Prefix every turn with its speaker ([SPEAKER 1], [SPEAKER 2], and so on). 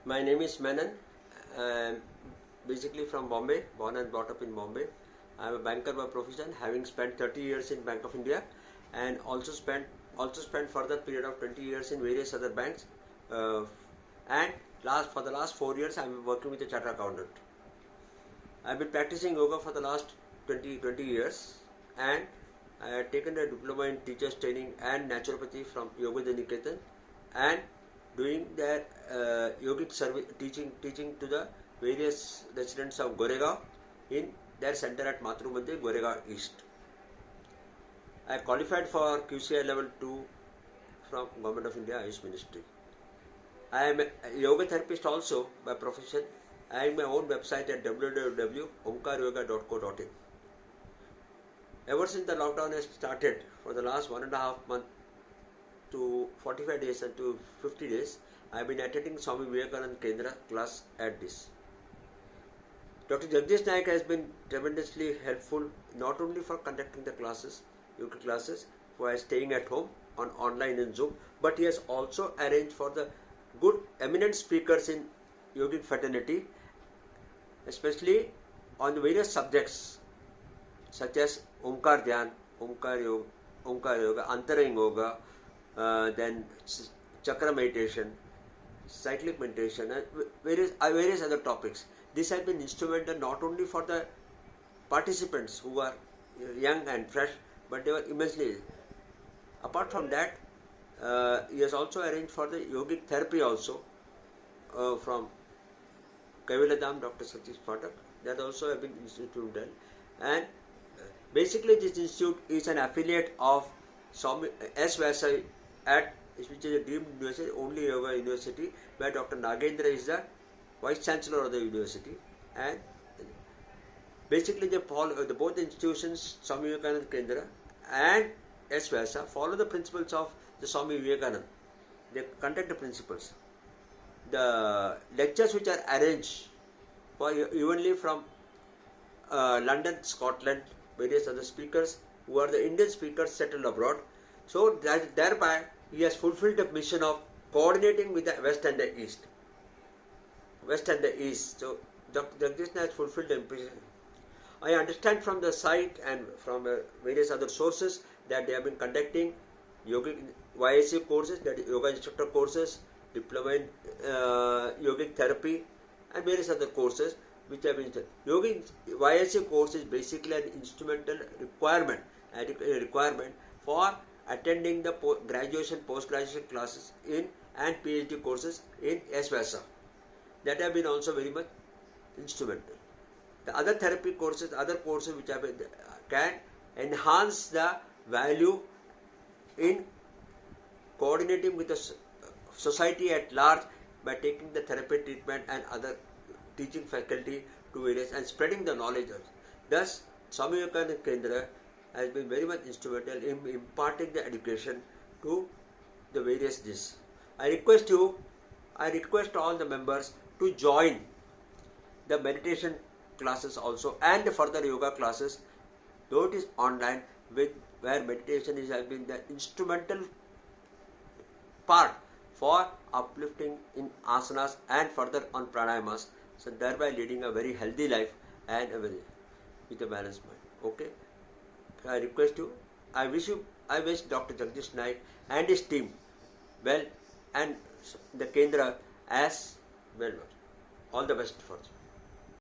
[SPEAKER 1] My name is Menon. I'm basically from Bombay, born and brought up in Bombay. I'm a banker by profession, having spent 30 years in Bank of India, and also spent further period of 20 years in various other banks. Uh, and for the last 4 years, I'm working with a chartered accountant. I've been practicing yoga for the last 20 years, and I have taken a diploma in teachers training and naturopathy from Yoga Niketan, and doing their yogic service teaching to the various residents of Goregaon in their center at Matru Mandir, Goregaon East. I qualified for QCI level 2 from Government of India Ayush Ministry. I am a yoga therapist also by profession. I have my own website at www.omkaryoga.co.in. Ever since the lockdown has started, for the last 1.5 months to 45 days and to 50 days, I have been attending Swami Vivekananda Kendra class at this. Dr. Jagdish Naik has been tremendously helpful, not only for conducting the classes, yoga classes, while staying at home on online and Zoom, but he has also arranged for the good eminent speakers in yogic fraternity, especially on the various subjects such as Omkar Dhyan, Omkar Yoga, Antarang Yoga, then Chakra meditation, cyclic meditation, and various other topics. This has been instrumental not only for the participants who are young and fresh, but they were immensely. Apart from that, he has also arranged for the yogic therapy also from Kaivaladam, Dr. Satish Pathak. That also have been instituted, and basically this institute is an affiliate of Swami S. Vasai at which is a deemed university, only yoga university, where Dr. Nagendra is the Vice Chancellor of the university, and basically they follow both the institutions, Swami Vivekananda Kendra and S. Vyasa, follow the principles of the Swami Vivekananda. They conduct the principles. The lectures which are arranged for evenly from London, Scotland, various other speakers who are the Indian speakers settled abroad. So that thereby he has fulfilled the mission of coordinating with the West and the East. So Dr. Jagdish has fulfilled the mission. I understand from the site and from various other sources that they have been conducting yogic YSC courses, that is yoga instructor courses, diploma in yogic therapy, and various other courses which have been yogic YSC course is basically an instrumental requirement for attending the graduation, post-graduation classes in and PhD courses in S. Vyasa. That have been also very much instrumental. The other therapy courses, other courses which have been, can enhance the value in coordinating with the society at large by taking the therapy treatment and other teaching faculty to various and spreading the knowledge. Thus, Swami Vivekananda Kendra has been very much instrumental in imparting the education to the various this. I request all the members to join the meditation classes also and the further yoga classes, though it is online, where meditation has been the instrumental part for uplifting in asanas and further on pranayamas, so thereby leading a very healthy life and with a balanced mind. Okay, I request you. I wish Dr. Jagdish Naik and his team well, and the Kendra as well. All the best for you.